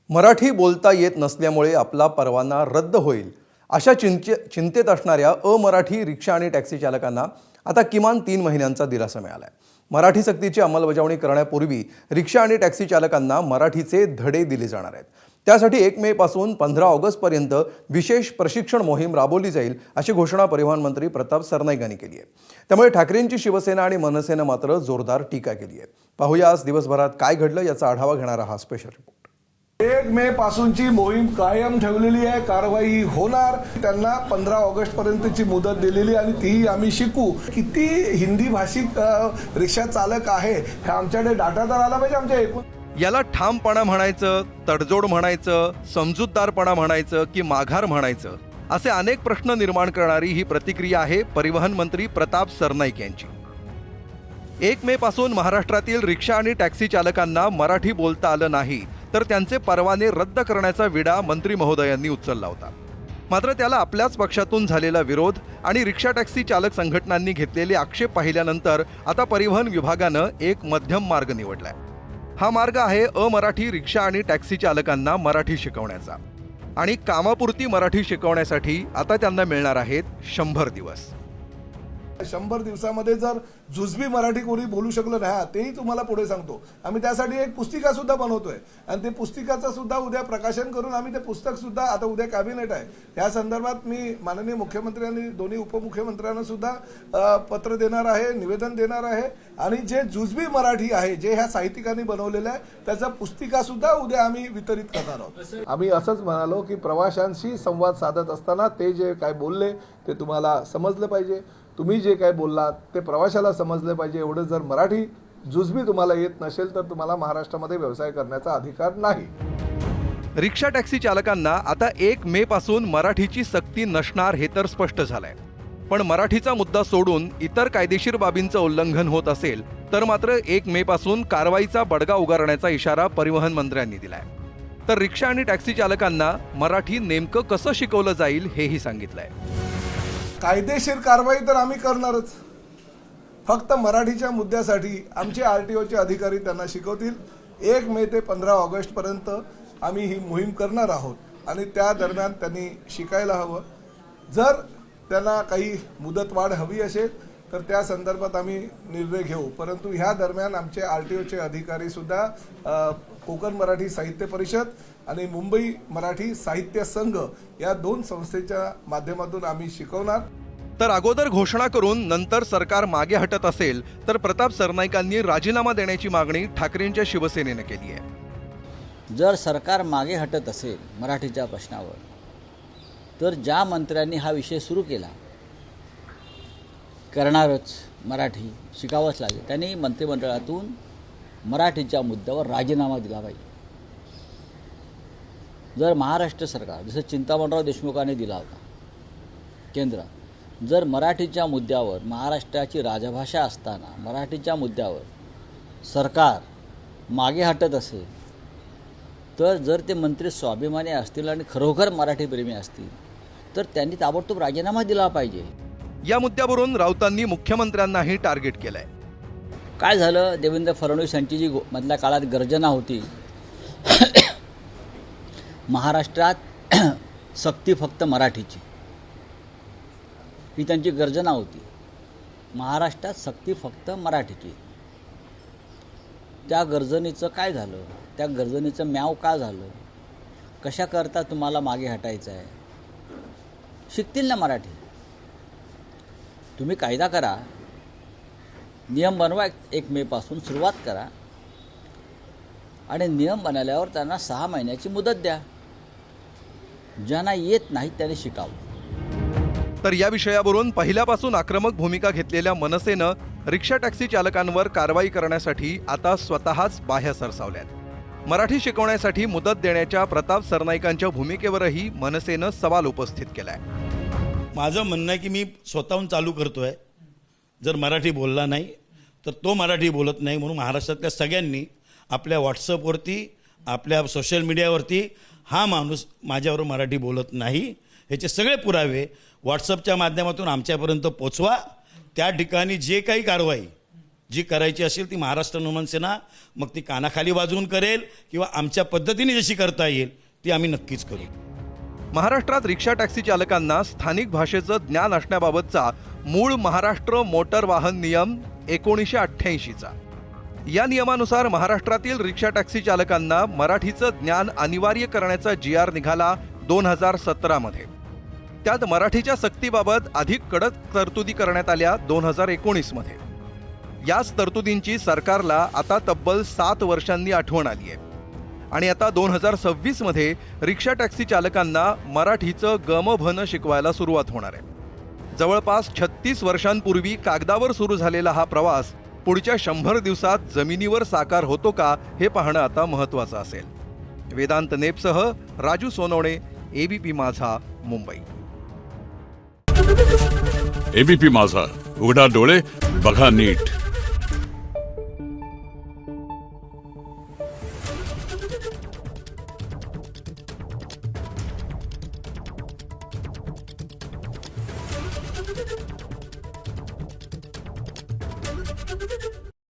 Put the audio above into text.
मराठी बोलता येत नसल्यामुळे आपला परवाना रद्द होईल अशा चिंतेत असणाऱ्या अमराठी रिक्षा आणि टॅक्सी चालकांना आता किमान 3 महिन्यांचा दिलासा मिळाला आहे। मराठी सक्तीची अंमलबजावणी करण्यापूर्वी रिक्षा आणि टॅक्सी चालकांना मराठीचे धडे दिले जाणार आहेत। त्यासाठी 1 मे पासून 15 ऑगस्टपर्यंत विशेष प्रशिक्षण मोहीम राबवली जाईल अशी घोषणा परिवहन मंत्री प्रताप सरनाईक यांनी केली आहे। त्यामुळे ठाकरेंची शिवसेना आणि मनसेनं मात्र जोरदार टीका केली आहे। पाहूया आज दिवसभरात काय घडलं याचा आढावा घेणारा हा स्पेशल रिपोर्ट। 1 मे पासूनची मोहीम कायम ठेवलेली आहे। कारवाई होणार। त्यांना 15 ऑगस्ट पर्यंतची मुदत दिलेली आणि तीही आम्ही शिकू। किती हिंदी भाषिक रिक्षा चालक आहे हे आमच्याकडे डाटा तर आला पाहिजे। आमच्या एकूण याला ठामपणा म्हणायचं, तडजोड म्हणायचं, समजूतदारपणा म्हणायचं की माघार म्हणायचं, असे अनेक प्रश्न निर्माण करणारी ही प्रतिक्रिया आहे परिवहन मंत्री प्रताप सरनाईक यांची। 1 मे पासून महाराष्ट्रातील रिक्षा आणि टॅक्सी चालकांना मराठी बोलता आलं नाही तर त्यांचे परवाने रद्द करण्याचा विडा मंत्री महोदयांनी उचलला होता। मात्र त्याला आपल्याच पक्षातून झालेला विरोध आणि रिक्षा टॅक्सी चालक संघटनांनी घेतलेले आक्षेप पाहिल्यानंतर आता परिवहन विभागानं एक मध्यम मार्ग निवडलाय। हा मार्ग आहे अमराठी रिक्षा आणि टॅक्सी चालकांना मराठी शिकवण्याचा। आणि कामापुरती मराठी शिकवण्यासाठी आता त्यांना मिळणार आहेत 100 दिवस। 100 दिवसामध्ये जर जुजबी मराठी कोणी बोलू शकलं नाही तेही तुम्हाला पुढे सांगतो। आम्ही त्यासाठी एक पुस्तिका सुद्धा बनवतोय आणि ते पुस्तिकाचं सुद्धा उद्या प्रकाशन करून आम्ही ते पुस्तक सुद्धा आता उद्या कॅबिनेट आहे या संदर्भात मी माननीय मुख्यमंत्र्यांनी दोन्ही उपमुख्यमंत्र्यांना सुद्धा पत्र देणार आहे, निवेदन देणार आहे आणि जे जुजबी मराठी आहे जे ह्या साहित्यिकांनी बनवलेलं आहे त्याचा पुस्तिका सुद्धा उद्या आम्ही वितरित करणार आहोत। आम्ही असंच म्हणालो की प्रवाशांशी संवाद साधत असताना ते जे काय बोलले ते तुम्हाला समजलं पाहिजे। तुम्ही जे काय बोललात ते प्रवाशाला समजले पाहिजे। एवढं जर मराठी जुजबी तुम्हाला येत नसेल तर तुम्हाला महाराष्ट्रामध्ये व्यवसाय करण्याचा अधिकार नाही। रिक्षा टॅक्सी चालकांना आता 1 मे पासून मराठीची सक्ती नसणार हे तर स्पष्ट झालंय। पण मराठीचा मुद्दा सोडून इतर कायदेशीर बाबींचं उल्लंघन होत असेल तर मात्र 1 मे पासून कारवाईचा बडगा उगारण्याचा इशारा परिवहन मंत्र्यांनी दिलाय। तर रिक्षा आणि टॅक्सी चालकांना मराठी नेमकं कसं शिकवलं जाईल हेही सांगितलंय। कायदेशीर कारवाई तर आम्ही करणारच। फक्त मराठीच्या मुद्द्यासाठी आमचे आरटीओचे अधिकारी त्यांना शिकवतील। 1 मे ते 15 ऑगस्ट पर्यंत आम्ही ही मोहीम करणार आहोत आणि त्या दरम्यान त्यांनी शिकायला हवं। जर त्यांना काही मुदतवाढ हवी असेल तर त्या संदर्भात आम्ही निर्णय घेऊ। परंतु ह्या दरम्यान आमचे आरटीओचे अधिकारी सुद्धा कोकण मराठी साहित्य परिषद आणि मुंबई मराठी साहित्य संघ या 2 संस्थेच्या माध्यमातून आम्ही शिकवणार। तर अगोदर घोषणा करून नंतर सरकार मागे हटत असेल तर प्रताप सरनाईकांनी राजीनामा देण्याची मागणी ठाकरेंच्या शिवसेनेने केली आहे। जर सरकार मागे हटत असेल मराठीच्या प्रश्नावर तर ज्या मंत्र्यांनी हा विषय सुरू केला करणारच मराठी शिकावंच लागेल त्यांनी मंत्रिमंडळातून मराठीच्या मुद्द्यावर राजीनामा दिला पाहिजे। जर महाराष्ट्र सरकार जसं चिंतामणराव देशमुखांनी दिला होता केंद्रात, जर मराठीच्या मुद्द्यावर महाराष्ट्राची राजभाषा असताना मराठीच्या मुद्द्यावर सरकार मागे हटत असेल तर जर ते मंत्री स्वाभिमानी असतील आणि खरोखर मराठीप्रेमी असतील तर त्यांनी ताबडतोब राजीनामा दिला पाहिजे। या मुद्द्यावरून राऊतांनी मुख्यमंत्र्यांनाही टार्गेट केलंय। काय झालं, देवेंद्र फडणवीस यांची जी मधल्या काळात गर्जना होती महाराष्ट्रात सक्ती फक्त मराठीची, ही त्यांची गर्जना होती। महाराष्ट्रात सक्ती फक्त मराठीची। त्या गर्जनेचं काय झालं, त्या गर्जनेचं म्याव का झालं, कशा करता तुम्हाला मागे हटायचं आहे? शिकतील ना मराठी। तुम्ही कायदा करा, नियम बनवा, 1 मे पासून सुरुवात करा आणि नियम बनवल्यावर त्यांना 6 महिन्याची मुदत द्या। ज्यांना येत नाही त्यांनी शिकावं। तर या विषयावरून पहिल्यापासून आक्रमक भूमिका घेतलेल्या मनसेनं रिक्षा टॅक्सी चालकांवर कारवाई करण्यासाठी आता स्वतःच बाह्य सरसावल्यात। मराठी शिकवण्यासाठी मुदत देण्याच्या प्रताप सरनाईकांच्या भूमिकेवरही मनसेनं सवाल उपस्थित केलाय। माझं म्हणणं आहे की मी स्वतःहून चालू करतोय, जर मराठी बोलला नाही तर तो मराठी बोलत नाही म्हणून महाराष्ट्रातल्या सगळ्यांनी आपल्या व्हॉट्सअपवरती आपल्या सोशल मीडियावरती हा माणूस माझ्यावर मराठी बोलत नाही ह्याचे सगळे पुरावे व्हॉट्सअपच्या माध्यमातून आमच्यापर्यंत पोचवा। त्या ठिकाणी जे काही कारवाई जी करायची असेल ती महाराष्ट्र नवनिर्माण सेना मग ती कानाखाली वाजवून करेल किंवा आमच्या पद्धतीने जशी करता येईल ती आम्ही नक्कीच करू. महाराष्ट्रात रिक्षा टॅक्सी चालकांना स्थानिक भाषेचं ज्ञान असण्याबाबतचा मूळ महाराष्ट्र मोटर वाहन नियम 1988चा. या नियमानुसार महाराष्ट्रातील रिक्षा टॅक्सी चालकांना मराठीचं ज्ञान अनिवार्य करण्याचा GR निघाला 2017 मध्ये. त्यात मराठीच्या सक्तीबाबत अधिक कडक तरतुदी करण्यात आल्या 2019 मध्ये. याच तरतुदींची सरकारला आता तब्बल 7 वर्षांनी आठवण आली आहे आणि आता 2026 मध्ये रिक्षा टॅक्सी चालकांना मराठीचं गमभन शिकवायला सुरुवात होणार आहे. जवळपास 36 वर्षांपूर्वी कागदावर सुरू झालेला हा प्रवास पुढच्या 100 दिवसात जमिनीवर साकार होतो का हे पाहणं आता महत्त्वाचं असेल. वेदांत नेपसह राजू सोनवणे, ABP माझा, मुंबई. ABP माझा, उघडा डोळे बघा नीट. Thank you.